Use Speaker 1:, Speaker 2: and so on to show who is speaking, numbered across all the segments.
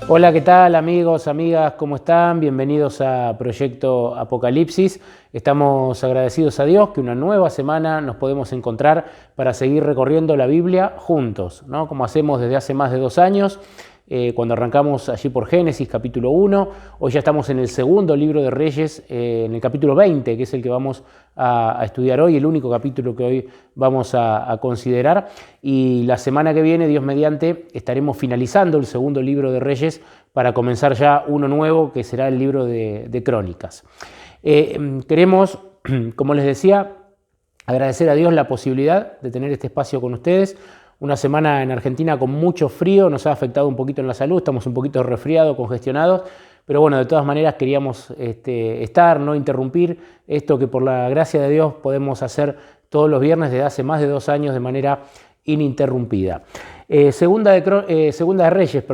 Speaker 1: Hola, ¿qué tal amigos, amigas? ¿Cómo están? Bienvenidos a Proyecto Apocalipsis. Estamos agradecidos a Dios que una nueva semana nos podemos encontrar para seguir recorriendo la Biblia juntos, ¿no? Como hacemos desde hace más de 2 años, cuando arrancamos allí por Génesis capítulo 1. Hoy ya estamos en el segundo libro de Reyes, en el capítulo 20, que es el que vamos a estudiar hoy, el único capítulo que hoy vamos a considerar. Y la semana que viene, Dios mediante, estaremos finalizando el segundo libro de Reyes para comenzar ya uno nuevo, que será el libro de Crónicas. Queremos, como les decía, agradecer a Dios la posibilidad de tener este espacio con ustedes. Una semana en Argentina con mucho frío nos ha afectado un poquito en la salud, estamos un poquito resfriados, congestionados, pero bueno, de todas maneras queríamos estar, no interrumpir esto que por la gracia de Dios podemos hacer todos los viernes desde hace más de 2 años de manera ininterrumpida. Segunda de Reyes,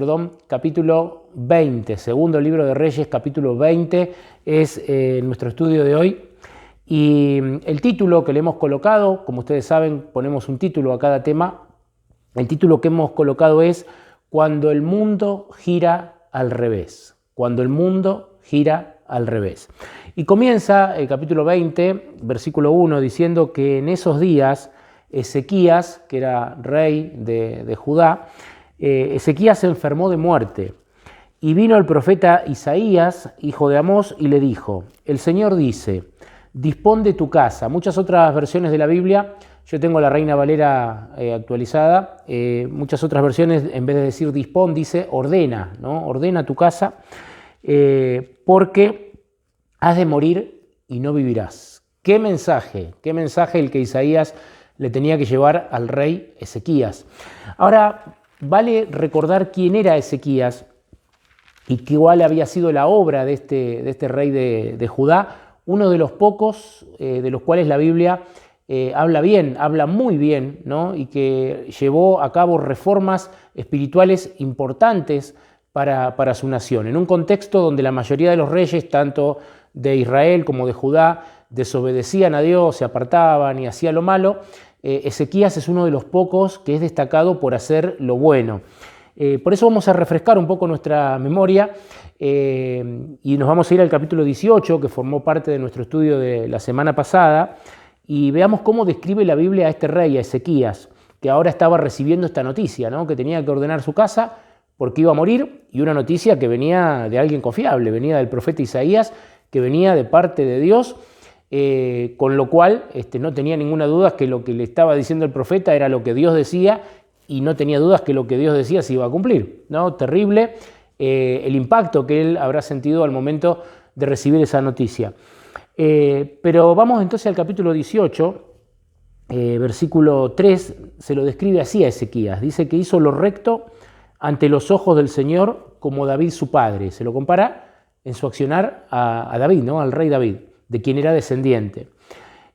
Speaker 1: capítulo 20, segundo libro de Reyes, capítulo 20, es nuestro estudio de hoy. Y el título que le hemos colocado, como ustedes saben, ponemos un título a cada tema. El título que hemos colocado es Cuando el mundo gira al revés. Cuando el mundo gira al revés. Y comienza el capítulo 20, versículo 1, diciendo que en esos días Ezequías, que era rey de Judá, Ezequías se enfermó de muerte. Y vino el profeta Isaías, hijo de Amós, y le dijo, el Señor dice, dispón de tu casa. Muchas otras versiones de la Biblia, yo tengo la Reina Valera actualizada, muchas otras versiones en vez de decir dispón, dice ordena, ¿no? Ordena tu casa, porque has de morir y no vivirás. ¿Qué mensaje el que Isaías le tenía que llevar al rey Ezequías? Ahora, vale recordar quién era Ezequías y cuál había sido la obra de este rey de Judá, uno de los pocos de los cuales la Biblia habla muy bien, ¿no? Y que llevó a cabo reformas espirituales importantes para su nación, en un contexto donde la mayoría de los reyes, tanto de Israel como de Judá, desobedecían a Dios, se apartaban y hacían lo malo. Ezequías es uno de los pocos que es destacado por hacer lo bueno. Por eso vamos a refrescar un poco nuestra memoria y nos vamos a ir al capítulo 18, que formó parte de nuestro estudio de la semana pasada, y veamos cómo describe la Biblia a este rey, a Ezequías, que ahora estaba recibiendo esta noticia, ¿no? Que tenía que ordenar su casa porque iba a morir, y una noticia que venía de alguien confiable, venía del profeta Isaías, que venía de parte de Dios, con lo cual no tenía ninguna duda que lo que le estaba diciendo el profeta era lo que Dios decía, y no tenía dudas que lo que Dios decía se iba a cumplir, ¿no? Terrible el impacto que él habrá sentido al momento de recibir esa noticia. Pero vamos entonces al capítulo 18, versículo 3, se lo describe así a Ezequías. Dice que hizo lo recto ante los ojos del Señor como David su padre. Se lo compara en su accionar a David, ¿no? Al rey David, de quien era descendiente.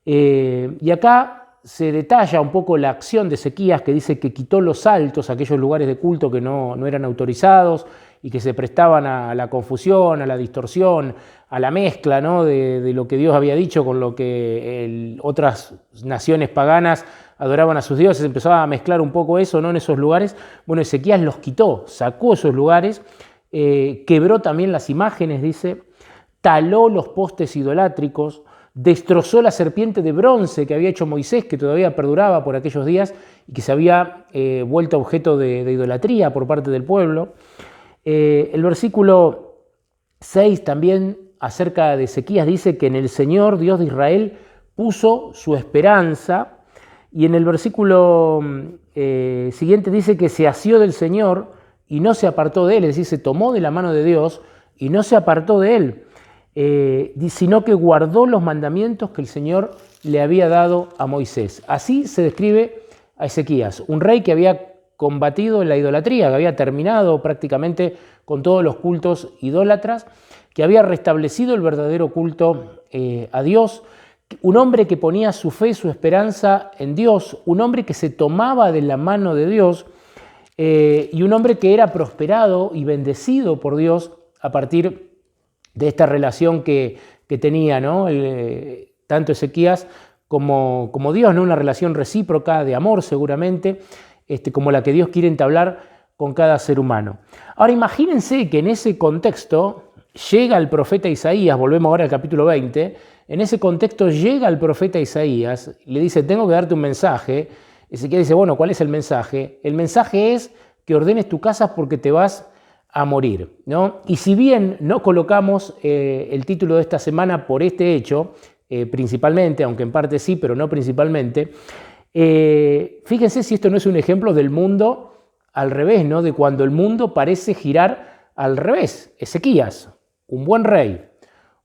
Speaker 1: Y acá se detalla un poco la acción de Ezequías, que dice que quitó los altos, aquellos lugares de culto que no eran autorizados y que se prestaban a la confusión, a la distorsión, a la mezcla, ¿no? de lo que Dios había dicho con lo que otras naciones paganas adoraban a sus dioses. Empezaba a mezclar un poco eso, ¿no? En esos lugares. Bueno, Ezequías los quitó, sacó esos lugares, quebró también las imágenes, dice, taló los postes idolátricos, destrozó la serpiente de bronce que había hecho Moisés, que todavía perduraba por aquellos días y que se había vuelto objeto de idolatría por parte del pueblo. El versículo 6 también acerca de Ezequías dice que en el Señor, Dios de Israel, puso su esperanza, y en el versículo siguiente dice que se asió del Señor y no se apartó de él, es decir, se tomó de la mano de Dios y no se apartó de él, sino que guardó los mandamientos que el Señor le había dado a Moisés. Así se describe a Ezequías, un rey que había combatido la idolatría, que había terminado prácticamente con todos los cultos idólatras, que había restablecido el verdadero culto a Dios, un hombre que ponía su fe, su esperanza en Dios, un hombre que se tomaba de la mano de Dios, y un hombre que era prosperado y bendecido por Dios a partir de esta relación que tenía, ¿no? Tanto Ezequías como Dios, ¿no? Una relación recíproca de amor seguramente, como la que Dios quiere entablar con cada ser humano. Ahora imagínense que en ese contexto llega el profeta Isaías, volvemos ahora al capítulo 20, en ese contexto llega el profeta Isaías, le dice, tengo que darte un mensaje. Ezequiel dice, bueno, ¿cuál es el mensaje? El mensaje es que ordenes tu casa porque te vas a morir, ¿no? Y si bien no colocamos el título de esta semana por este hecho, principalmente, aunque en parte sí, pero no principalmente, fíjense si esto no es un ejemplo del mundo al revés, ¿no? De cuando el mundo parece girar al revés. Ezequías, un buen rey,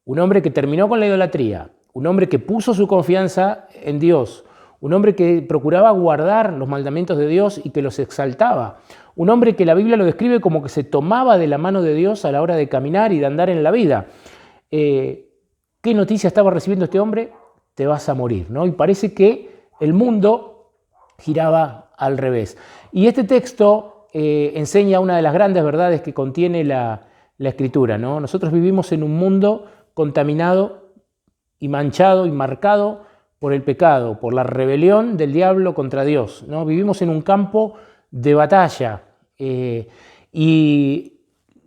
Speaker 1: un hombre que terminó con la idolatría, un hombre que puso su confianza en Dios, un hombre que procuraba guardar los mandamientos de Dios y que los exaltaba, un hombre que la Biblia lo describe como que se tomaba de la mano de Dios a la hora de caminar y de andar en la vida. ¿Qué noticia estaba recibiendo este hombre? Te vas a morir, ¿no? Y parece que el mundo giraba al revés. Y este texto enseña una de las grandes verdades que contiene la Escritura, ¿no? Nosotros vivimos en un mundo contaminado y manchado y marcado por el pecado, por la rebelión del diablo contra Dios, ¿no? Vivimos en un campo de batalla y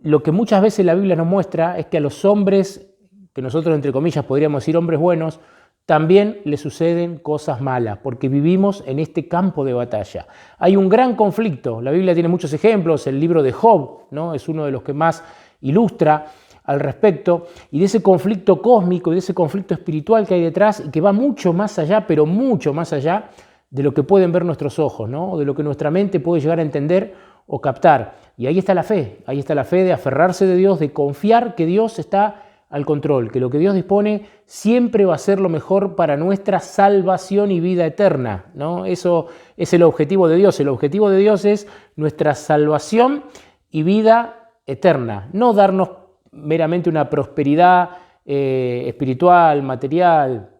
Speaker 1: lo que muchas veces la Biblia nos muestra es que a los hombres, que nosotros entre comillas podríamos decir hombres buenos, también les suceden cosas malas, porque vivimos en este campo de batalla. Hay un gran conflicto, la Biblia tiene muchos ejemplos, el libro de Job, ¿no? Es uno de los que más ilustra al respecto, y de ese conflicto cósmico y de ese conflicto espiritual que hay detrás y que va mucho más allá, pero mucho más allá de lo que pueden ver nuestros ojos, ¿no? O de lo que nuestra mente puede llegar a entender o captar. Y ahí está la fe de aferrarse de Dios, de confiar que Dios está al control, que lo que Dios dispone siempre va a ser lo mejor para nuestra salvación y vida eterna, ¿no? Eso es el objetivo de Dios. El objetivo de Dios es nuestra salvación y vida eterna, no darnos meramente una prosperidad espiritual, material,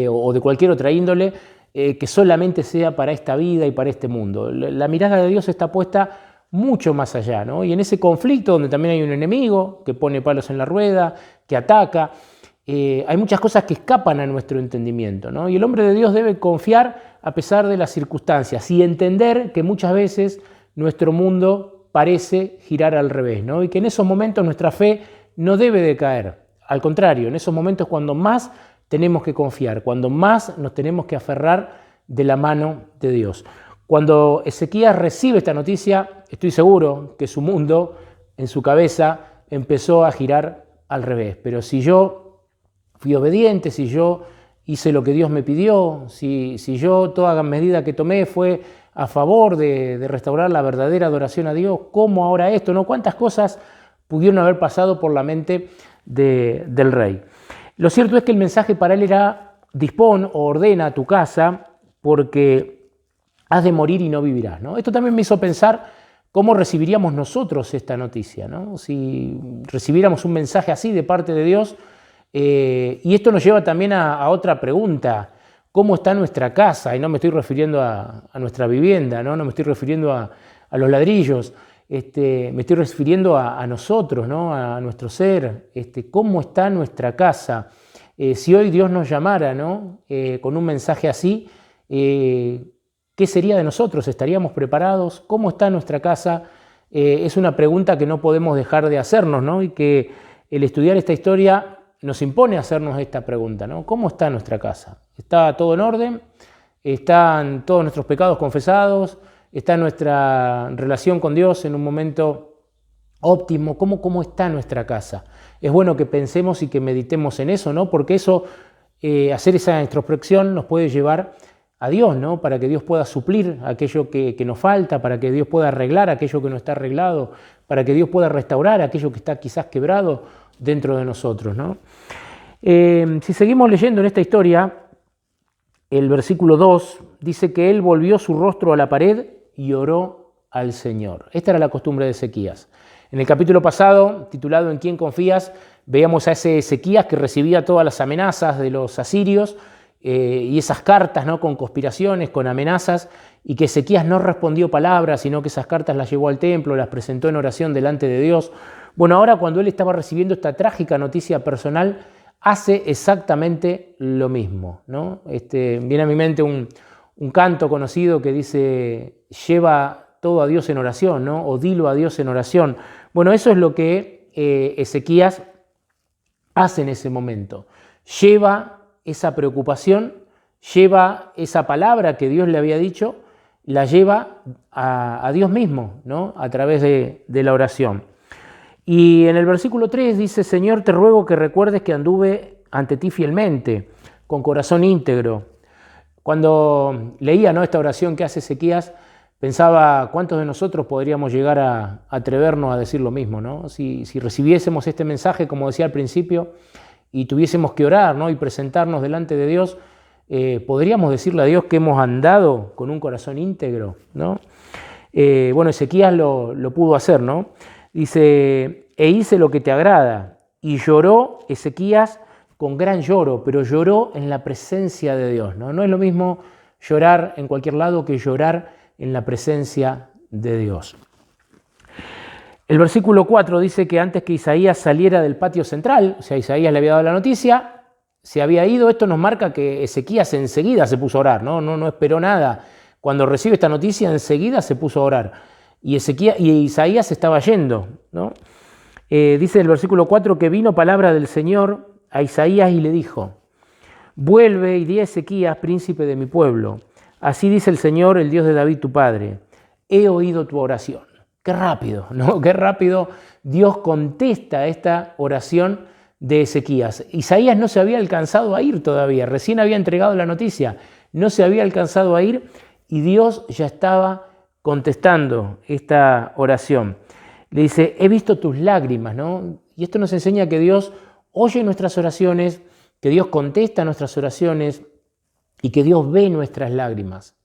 Speaker 1: o de cualquier otra índole, que solamente sea para esta vida y para este mundo. La mirada de Dios está puesta mucho más allá, ¿no? Y en ese conflicto donde también hay un enemigo que pone palos en la rueda, que ataca, hay muchas cosas que escapan a nuestro entendimiento, ¿no? Y el hombre de Dios debe confiar a pesar de las circunstancias y entender que muchas veces nuestro mundo parece girar al revés, ¿no? Y que en esos momentos nuestra fe no debe decaer. Al contrario, en esos momentos cuando más tenemos que confiar, cuando más nos tenemos que aferrar de la mano de Dios. Cuando Ezequías recibe esta noticia, estoy seguro que su mundo, en su cabeza, empezó a girar al revés. Pero si yo fui obediente, si yo hice lo que Dios me pidió, si yo toda medida que tomé fue a favor de restaurar la verdadera adoración a Dios, ¿cómo ahora esto? ¿No? ¿Cuántas cosas pudieron haber pasado por la mente del rey? Lo cierto es que el mensaje para él era: dispón o ordena tu casa porque has de morir y no vivirás, ¿no? Esto también me hizo pensar cómo recibiríamos nosotros esta noticia, ¿no? Si recibiéramos un mensaje así de parte de Dios. Y esto nos lleva también a otra pregunta: ¿cómo está nuestra casa? Y no me estoy refiriendo a nuestra vivienda, no me estoy refiriendo a los ladrillos, me estoy refiriendo a nosotros, ¿no? A nuestro ser. ¿Cómo está nuestra casa? Si hoy Dios nos llamara, ¿no? Con un mensaje así, ¿qué sería de nosotros? ¿Estaríamos preparados? ¿Cómo está nuestra casa? Es una pregunta que no podemos dejar de hacernos, ¿no? Y que el estudiar esta historia nos impone a hacernos esta pregunta, ¿no? ¿Cómo está nuestra casa? ¿Está todo en orden? ¿Están todos nuestros pecados confesados? ¿Está nuestra relación con Dios en un momento óptimo? ¿Cómo está nuestra casa? Es bueno que pensemos y que meditemos en eso, ¿no? Porque eso, hacer esa introspección nos puede llevar a Dios, ¿no? Para que Dios pueda suplir aquello que nos falta, para que Dios pueda arreglar aquello que no está arreglado, para que Dios pueda restaurar aquello que está quizás quebrado dentro de nosotros, ¿no? Si seguimos leyendo en esta historia, el versículo 2 dice que él volvió su rostro a la pared y oró al Señor. Esta era la costumbre de Ezequías. En el capítulo pasado, titulado ¿En quién confías?, veíamos a ese Ezequías que recibía todas las amenazas de los asirios y esas cartas, ¿no? Con conspiraciones, con amenazas, y que Ezequías no respondió palabras, sino que esas cartas las llevó al templo, las presentó en oración delante de Dios. Bueno, ahora cuando él estaba recibiendo esta trágica noticia personal, hace exactamente lo mismo, ¿no? Viene a mi mente un canto conocido que dice: lleva todo a Dios en oración, ¿no? O dilo a Dios en oración. Bueno, eso es lo que Ezequías hace en ese momento. Lleva esa preocupación, lleva esa palabra que Dios le había dicho, la lleva a Dios mismo, ¿no? A través de la oración. Y en el versículo 3 dice: Señor, te ruego que recuerdes que anduve ante ti fielmente, con corazón íntegro. Cuando leía, ¿no?, esta oración que hace Ezequías, pensaba cuántos de nosotros podríamos llegar a atrevernos a decir lo mismo, ¿no? Si recibiésemos este mensaje, como decía al principio, y tuviésemos que orar, ¿no?, y presentarnos delante de Dios, podríamos decirle a Dios que hemos andado con un corazón íntegro, ¿no? Bueno, Ezequías lo pudo hacer, ¿no? Dice: e hice lo que te agrada. Y lloró Ezequías con gran lloro, pero lloró en la presencia de Dios, ¿no? No es lo mismo llorar en cualquier lado que llorar en la presencia de Dios. El versículo 4 dice que antes que Isaías saliera del patio central, o sea, Isaías le había dado la noticia, se había ido. Esto nos marca que Ezequías enseguida se puso a orar, no esperó nada. Cuando recibe esta noticia, enseguida se puso a orar. Y Isaías se estaba yendo, ¿no? Dice el versículo 4 que vino palabra del Señor a Isaías y le dijo: vuelve y di a Ezequías, príncipe de mi pueblo. Así dice el Señor, el Dios de David tu padre: he oído tu oración. Qué rápido, ¿no? Qué rápido Dios contesta esta oración de Ezequías. Isaías no se había alcanzado a ir todavía, recién había entregado la noticia, no se había alcanzado a ir y Dios ya estaba contestando esta oración. Le dice: he visto tus lágrimas, ¿no? Y esto nos enseña que Dios oye nuestras oraciones, que Dios contesta nuestras oraciones y que Dios ve nuestras lágrimas.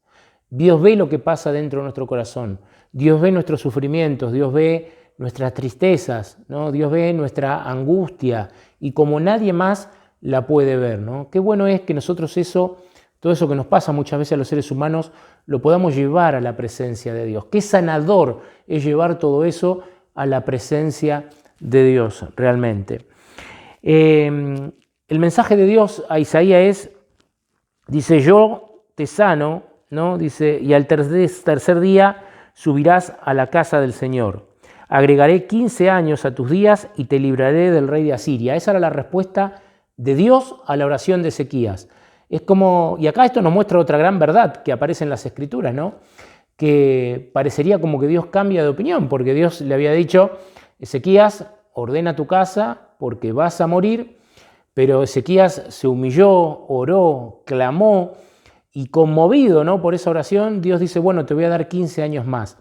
Speaker 1: Dios ve lo que pasa dentro de nuestro corazón. Dios ve nuestros sufrimientos, Dios ve nuestras tristezas, ¿no? Dios ve nuestra angustia y como nadie más la puede ver, ¿no? Qué bueno es que nosotros todo eso que nos pasa muchas veces a los seres humanos, lo podamos llevar a la presencia de Dios. Qué sanador es llevar todo eso a la presencia de Dios realmente. El mensaje de Dios a Isaías dice: yo te sano, ¿no? Dice: y al tercer día subirás a la casa del Señor. Agregaré 15 años a tus días y te libraré del rey de Asiria. Esa era la respuesta de Dios a la oración de Ezequías. Es como, y acá esto nos muestra otra gran verdad que aparece en las Escrituras, ¿no? Que parecería como que Dios cambia de opinión, porque Dios le había dicho: Ezequías, ordena tu casa porque vas a morir. Pero Ezequías se humilló, oró, clamó y conmovido, ¿no?, por esa oración, Dios dice: bueno, te voy a dar 15 años más.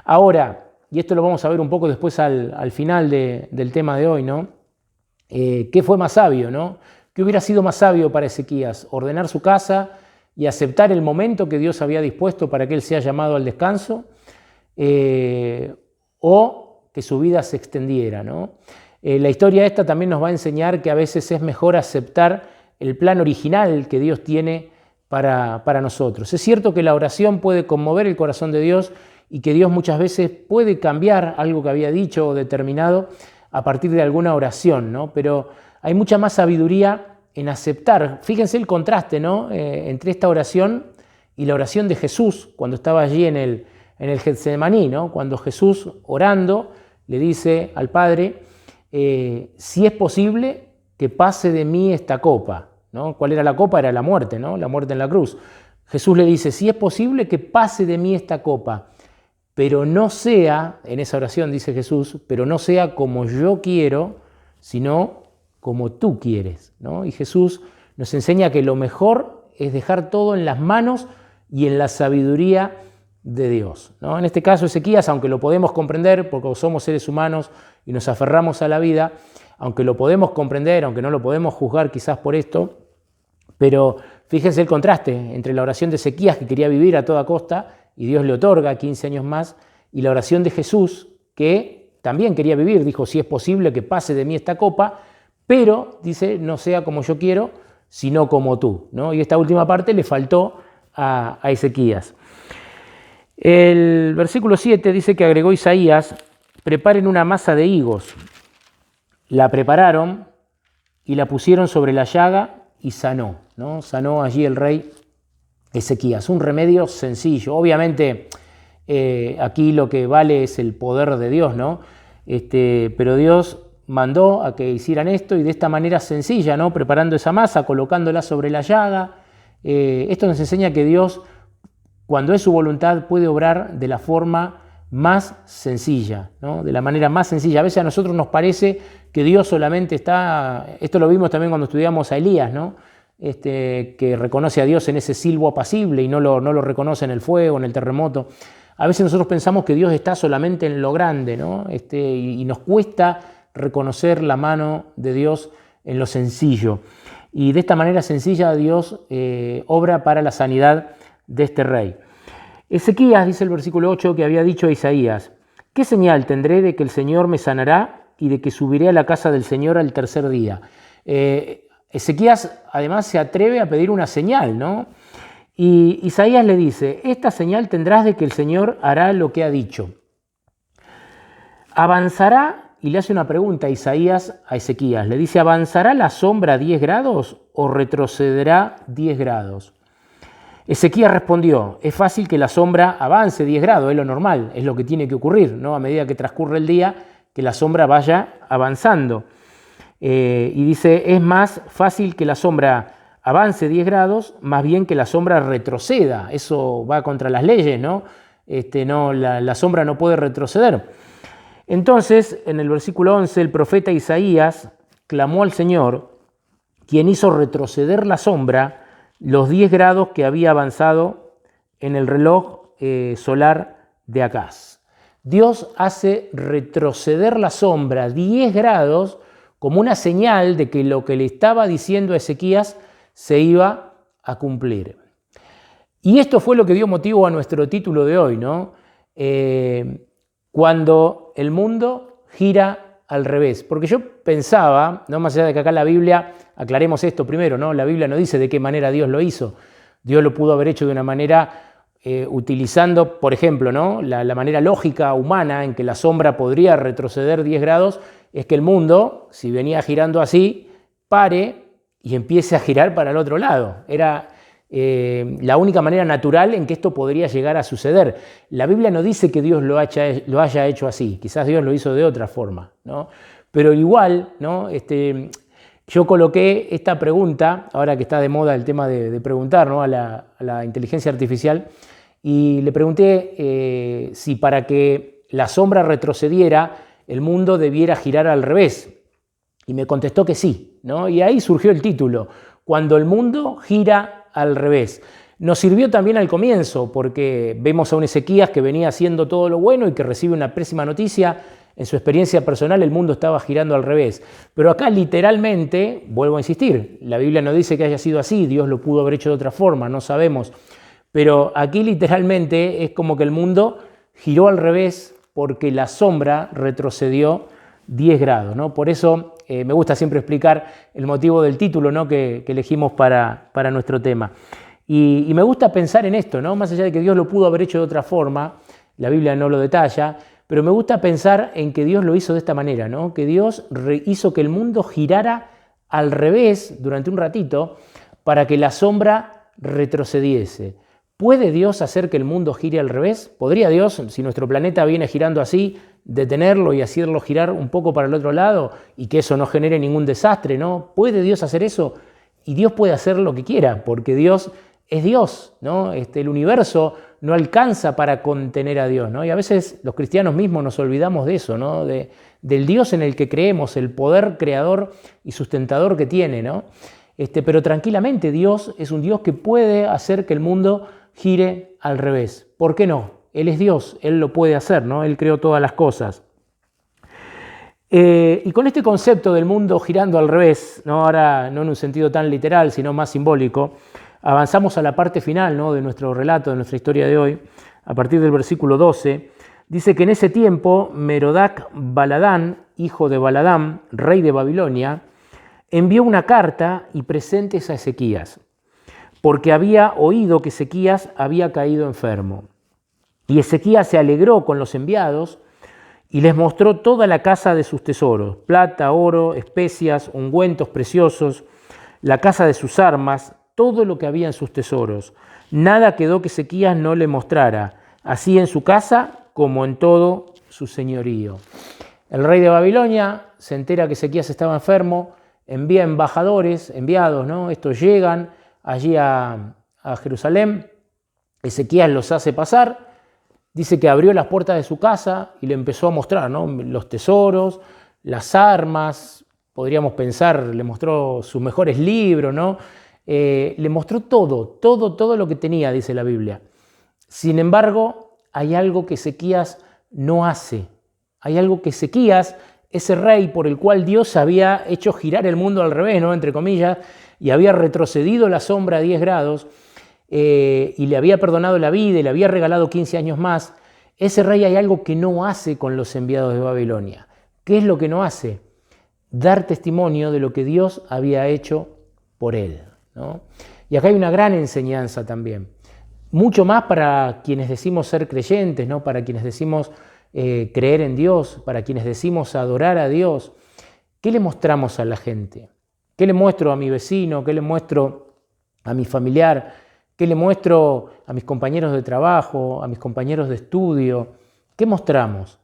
Speaker 1: Ahora, y esto lo vamos a ver un poco después al final del tema de hoy, ¿no? ¿Qué fue más sabio, no? ¿Qué hubiera sido más sabio para Ezequías? ¿Ordenar su casa y aceptar el momento que Dios había dispuesto para que él sea llamado al descanso? ¿O que su vida se extendiera, ¿no? La historia esta también nos va a enseñar que a veces es mejor aceptar el plan original que Dios tiene para nosotros. Es cierto que la oración puede conmover el corazón de Dios y que Dios muchas veces puede cambiar algo que había dicho o determinado a partir de alguna oración, ¿no? Pero hay mucha más sabiduría en aceptar. Fíjense el contraste, ¿no?, entre esta oración y la oración de Jesús cuando estaba allí en el Getsemaní, ¿no? Cuando Jesús, orando, le dice al Padre: si es posible que pase de mí esta copa, ¿no? ¿Cuál era la copa? Era la muerte, ¿no? La muerte en la cruz. Jesús le dice: si es posible que pase de mí esta copa, pero no sea, en esa oración dice Jesús, pero no sea como yo quiero, sino como tú quieres, ¿no? Y Jesús nos enseña que lo mejor es dejar todo en las manos y en la sabiduría de Dios, ¿no? En este caso Ezequías, aunque lo podemos comprender porque somos seres humanos y nos aferramos a la vida, aunque lo podemos comprender, aunque no lo podemos juzgar quizás por esto, pero fíjense el contraste entre la oración de Ezequías, que quería vivir a toda costa y Dios le otorga 15 años más, y la oración de Jesús, que también quería vivir, dijo: si es posible que pase de mí esta copa, pero, dice, no sea como yo quiero, sino como tú, ¿no? Y esta última parte le faltó a Ezequías. El versículo 7 dice que agregó Isaías: preparen una masa de higos. La prepararon y la pusieron sobre la llaga y sanó, ¿no? Sanó allí el rey Ezequías. Un remedio sencillo. Obviamente Aquí lo que vale es el poder de Dios, ¿no? Pero Dios mandó a que hicieran esto y de esta manera sencilla, ¿no? Preparando esa masa, colocándola sobre la llaga. Esto nos enseña que Dios, cuando es su voluntad, puede obrar de la forma más sencilla, ¿no? De la manera más sencilla. A veces a nosotros nos parece que Dios solamente está, esto lo vimos también cuando estudiamos a Elías, ¿no? Que reconoce a Dios en ese silbo apacible y no lo reconoce en el fuego, en el terremoto. A veces nosotros pensamos que Dios está solamente en lo grande, ¿no? Y nos cuesta reconocer la mano de Dios en lo sencillo. Y de esta manera sencilla Dios obra para la sanidad de este rey. Ezequías, dice el versículo 8, que había dicho a Isaías: ¿qué señal tendré de que el Señor me sanará y de que subiré a la casa del Señor al tercer día? Ezequías además se atreve a pedir una señal, ¿no? Y Isaías le dice: esta señal tendrás de que el Señor hará lo que ha dicho. Avanzará, y le hace una pregunta a Isaías a Ezequías. Le dice: ¿avanzará la sombra 10 grados o retrocederá 10 grados? Ezequías respondió: es fácil que la sombra avance 10 grados, es lo normal, es lo que tiene que ocurrir, ¿no? A medida que transcurre el día, que la sombra vaya avanzando. Y dice: es más fácil que la sombra avance 10 grados, más bien que la sombra retroceda. Eso va contra las leyes, ¿no? La sombra no puede retroceder. Entonces, en el versículo 11, el profeta Isaías clamó al Señor, quien hizo retroceder la sombra los 10 grados que había avanzado en el reloj solar de Acaz. Dios hace retroceder la sombra 10 grados como una señal de que lo que le estaba diciendo a Ezequías se iba a cumplir. Y esto fue lo que dio motivo a nuestro título de hoy, ¿no? Cuando el mundo gira al revés. Porque yo pensaba, no más allá de que acá la Biblia, aclaremos esto primero, ¿no? La Biblia no dice de qué manera Dios lo hizo. Dios lo pudo haber hecho de una manera utilizando, por ejemplo, ¿no? La manera lógica humana en que la sombra podría retroceder 10 grados, es que el mundo, si venía girando así, pare y empiece a girar para el otro lado. Era la única manera natural en que esto podría llegar a suceder. La Biblia no dice que Dios lo haya hecho así, quizás Dios lo hizo de otra forma, ¿no? Pero igual, ¿no? Yo coloqué esta pregunta, ahora que está de moda el tema de preguntar, ¿no? a la inteligencia artificial, y le pregunté si para que la sombra retrocediera, el mundo debiera girar al revés. Y me contestó que sí, ¿no? Y ahí surgió el título: Cuando el mundo gira al revés. Nos sirvió también al comienzo, porque vemos a un Ezequías que venía haciendo todo lo bueno y que recibe una pésima noticia. En su experiencia personal el mundo estaba girando al revés. Pero acá literalmente, vuelvo a insistir, la Biblia no dice que haya sido así, Dios lo pudo haber hecho de otra forma, no sabemos. Pero aquí literalmente es como que el mundo giró al revés porque la sombra retrocedió 10 grados, ¿no? Por eso me gusta siempre explicar el motivo del título, ¿no? que elegimos para nuestro tema. Y me gusta pensar en esto, ¿no? Más allá de que Dios lo pudo haber hecho de otra forma, la Biblia no lo detalla, pero me gusta pensar en que Dios lo hizo de esta manera, ¿no? Que Dios hizo que el mundo girara al revés durante un ratito para que la sombra retrocediese. ¿Puede Dios hacer que el mundo gire al revés? ¿Podría Dios, si nuestro planeta viene girando así, detenerlo y hacerlo girar un poco para el otro lado y que eso no genere ningún desastre, ¿no? ¿Puede Dios hacer eso? Y Dios puede hacer lo que quiera, porque Dios es Dios, ¿no? El universo no alcanza para contener a Dios, ¿no? Y a veces los cristianos mismos nos olvidamos de eso, ¿no? Del Dios en el que creemos, el poder creador y sustentador que tiene, ¿no? Pero tranquilamente Dios es un Dios que puede hacer que el mundo gire al revés. ¿Por qué no? Él es Dios, Él lo puede hacer, ¿no? Él creó todas las cosas. Y con este concepto del mundo girando al revés, ¿no? Ahora no en un sentido tan literal, sino más simbólico, avanzamos a la parte final, ¿no? de nuestro relato, de nuestra historia de hoy, a partir del versículo 12. Dice que en ese tiempo Merodach Baladán, hijo de Baladán, rey de Babilonia, envió una carta y presentes a Ezequías, porque había oído que Ezequías había caído enfermo. Y Ezequías se alegró con los enviados y les mostró toda la casa de sus tesoros, plata, oro, especias, ungüentos preciosos, la casa de sus armas, todo lo que había en sus tesoros. Nada quedó que Ezequías no le mostrara. así en su casa como en todo su señorío. El rey de Babilonia se entera que Ezequías estaba enfermo, envía embajadores, enviados, ¿no? Estos llegan allí a Jerusalén, Ezequías los hace pasar, dice que abrió las puertas de su casa y le empezó a mostrar, ¿no? Los tesoros, las armas, podríamos pensar, le mostró sus mejores libros, ¿no? Le mostró todo lo que tenía, dice la Biblia. Sin embargo, hay algo que Ezequías no hace. Hay algo que Ezequías, ese rey por el cual Dios había hecho girar el mundo al revés, ¿no? Entre comillas, y había retrocedido la sombra a 10 grados, y le había perdonado la vida y le había regalado 15 años más, ese rey hay algo que no hace con los enviados de Babilonia. ¿Qué es lo que no hace? Dar testimonio de lo que Dios había hecho por él, ¿no? Y acá hay una gran enseñanza también, mucho más para quienes decimos ser creyentes, ¿no? Para quienes decimos creer en Dios, para quienes decimos adorar a Dios. ¿Qué le mostramos a la gente? ¿Qué le muestro a mi vecino? ¿Qué le muestro a mi familiar? ¿Qué le muestro a mis compañeros de trabajo, a mis compañeros de estudio? ¿Qué mostramos?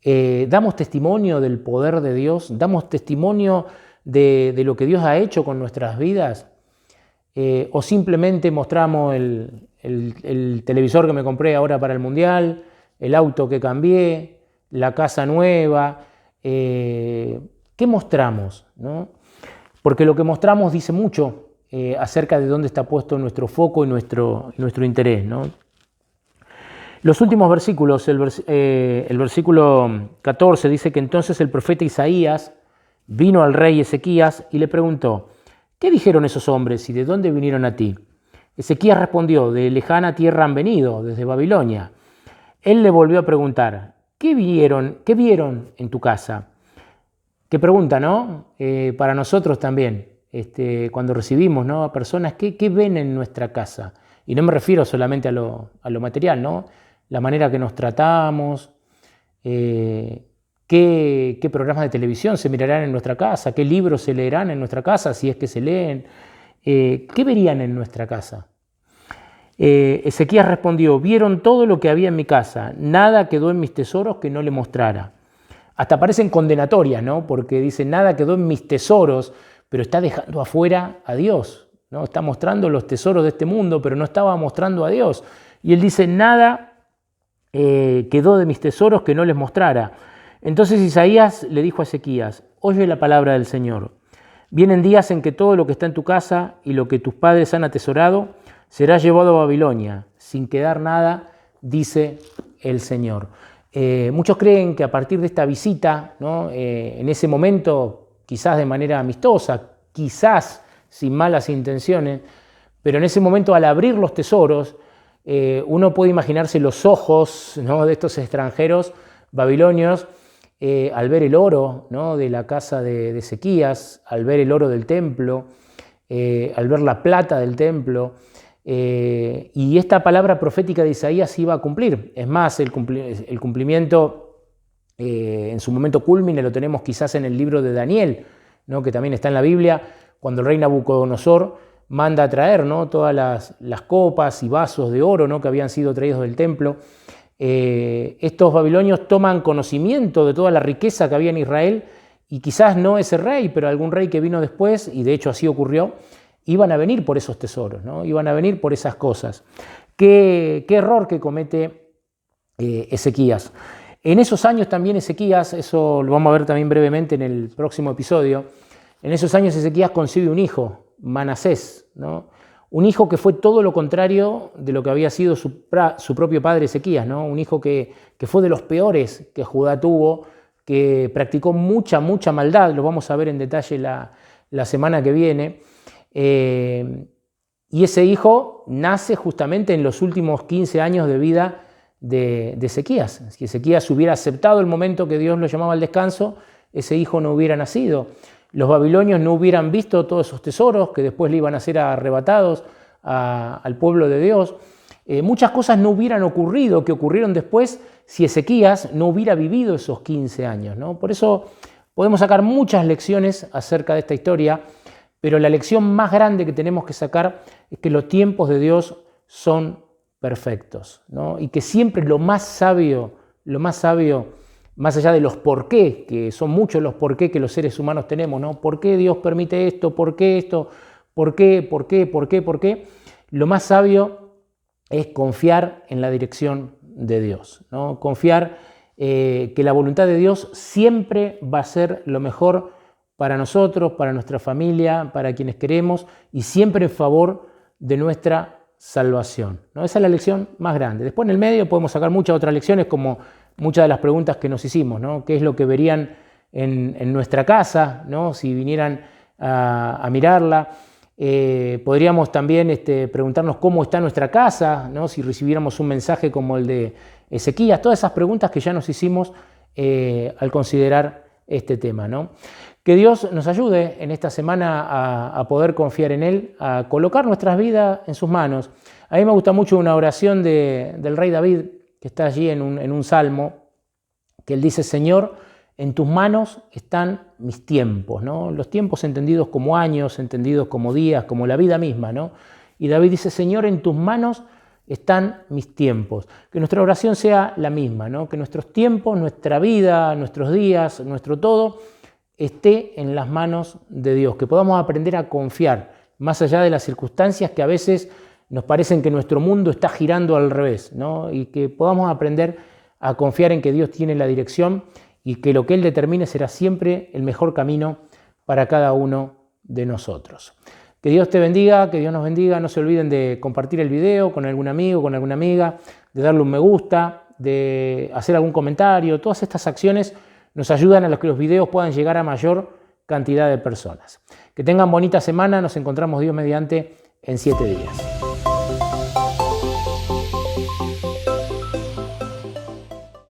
Speaker 1: ¿Damos testimonio del poder de Dios? ¿Damos testimonio de lo que Dios ha hecho con nuestras vidas? ¿O simplemente mostramos el televisor que me compré ahora para el Mundial, el auto que cambié, la casa nueva? ¿Qué mostramos, ¿no? Porque lo que mostramos dice mucho acerca de dónde está puesto nuestro foco y nuestro interés, ¿no? Los últimos versículos, el versículo 14 dice que entonces el profeta Isaías vino al rey Ezequías y le preguntó: ¿qué dijeron esos hombres y de dónde vinieron a ti? Ezequías respondió: de lejana tierra han venido, desde Babilonia. Él le volvió a preguntar: ¿qué vieron en tu casa? Qué pregunta, ¿no? Para nosotros también, cuando recibimos, ¿no? A personas, ¿qué ven en nuestra casa? Y no me refiero solamente a lo material, ¿no? La manera que nos tratamos, qué programas de televisión se mirarán en nuestra casa, qué libros se leerán en nuestra casa, si es que se leen, ¿qué verían en nuestra casa? Ezequías respondió: vieron todo lo que había en mi casa, nada quedó en mis tesoros que no le mostrara. Hasta parecen condenatorias, ¿no? Porque dice: nada quedó en mis tesoros, pero está dejando afuera a Dios, ¿no? Está mostrando los tesoros de este mundo, pero no estaba mostrando a Dios. Y él dice: nada quedó de mis tesoros que no les mostrara. Entonces Isaías le dijo a Ezequías: oye la palabra del Señor. Vienen días en que todo lo que está en tu casa y lo que tus padres han atesorado será llevado a Babilonia, sin quedar nada, dice el Señor. Muchos creen que a partir de esta visita, ¿no? En ese momento, quizás de manera amistosa, quizás sin malas intenciones, pero en ese momento, al abrir los tesoros, uno puede imaginarse los ojos, ¿no? De estos extranjeros babilonios al ver el oro, ¿no? De la casa de Ezequías, al ver el oro del templo, al ver la plata del templo. Y esta palabra profética de Isaías iba a cumplir. Es más, el cumplimiento en su momento culmine lo tenemos quizás en el libro de Daniel, ¿no? Que también está en la Biblia, cuando el rey Nabucodonosor manda a traer, ¿no? Todas las copas y vasos de oro, ¿no? Que habían sido traídos del templo. Estos babilonios toman conocimiento de toda la riqueza que había en Israel, y quizás no ese rey, pero algún rey que vino después, y de hecho así ocurrió, iban a venir por esos tesoros, ¿no? Iban a venir por esas cosas. ¿Qué error que comete Ezequías? En esos años también Ezequías, eso lo vamos a ver también brevemente en el próximo episodio, en esos años Ezequías concibe un hijo, Manasés, ¿no? Un hijo que fue todo lo contrario de lo que había sido su propio padre Ezequías, ¿no? Un hijo que fue de los peores que Judá tuvo, que practicó mucha maldad, lo vamos a ver en detalle la semana que viene. Y ese hijo nace justamente en los últimos 15 años de vida de Ezequías. Si Ezequías hubiera aceptado el momento que Dios lo llamaba al descanso, ese hijo no hubiera nacido. Los babilonios no hubieran visto todos esos tesoros que después le iban a ser arrebatados al pueblo de Dios. Muchas cosas no hubieran ocurrido, que ocurrieron después, si Ezequías no hubiera vivido esos 15 años, ¿no? Por eso podemos sacar muchas lecciones acerca de esta historia, pero la lección más grande que tenemos que sacar es que los tiempos de Dios son perfectos, ¿no? Y que siempre lo más sabio, más allá de los por qué, que son muchos los por qué que los seres humanos tenemos, ¿no? ¿Por qué Dios permite esto? ¿Por qué esto? ¿Por qué? ¿Por qué? ¿Por qué? ¿Por qué? Lo más sabio es confiar en la dirección de Dios, ¿no? Confiar que la voluntad de Dios siempre va a ser lo mejor para nosotros, para nuestra familia, para quienes queremos y siempre en favor de nuestra salvación, ¿no? Esa es la lección más grande. Después en el medio podemos sacar muchas otras lecciones, como muchas de las preguntas que nos hicimos, ¿no? ¿Qué es lo que verían en nuestra casa, ¿no? Si vinieran a mirarla? Podríamos también preguntarnos cómo está nuestra casa, ¿no? Si recibiéramos un mensaje como el de Ezequías. Todas esas preguntas que ya nos hicimos al considerar este tema, ¿no? Que Dios nos ayude en esta semana a poder confiar en Él, a colocar nuestras vidas en sus manos. A mí me gusta mucho una oración del rey David, que está allí en un salmo, que él dice: Señor, en tus manos están mis tiempos, ¿no? Los tiempos entendidos como años, entendidos como días, como la vida misma, ¿no? Y David dice: Señor, en tus manos están mis tiempos. Que nuestra oración sea la misma, ¿no? Que nuestros tiempos, nuestra vida, nuestros días, nuestro todo, esté en las manos de Dios. Que podamos aprender a confiar, más allá de las circunstancias que a veces nos parecen que nuestro mundo está girando al revés, ¿no? Y que podamos aprender a confiar en que Dios tiene la dirección y que lo que Él determine será siempre el mejor camino para cada uno de nosotros. Que Dios te bendiga, que Dios nos bendiga. No se olviden de compartir el video con algún amigo, con alguna amiga, de darle un me gusta, de hacer algún comentario. Todas estas acciones nos ayudan a que los videos puedan llegar a mayor cantidad de personas. Que tengan bonita semana. Nos encontramos Dios mediante en 7 días.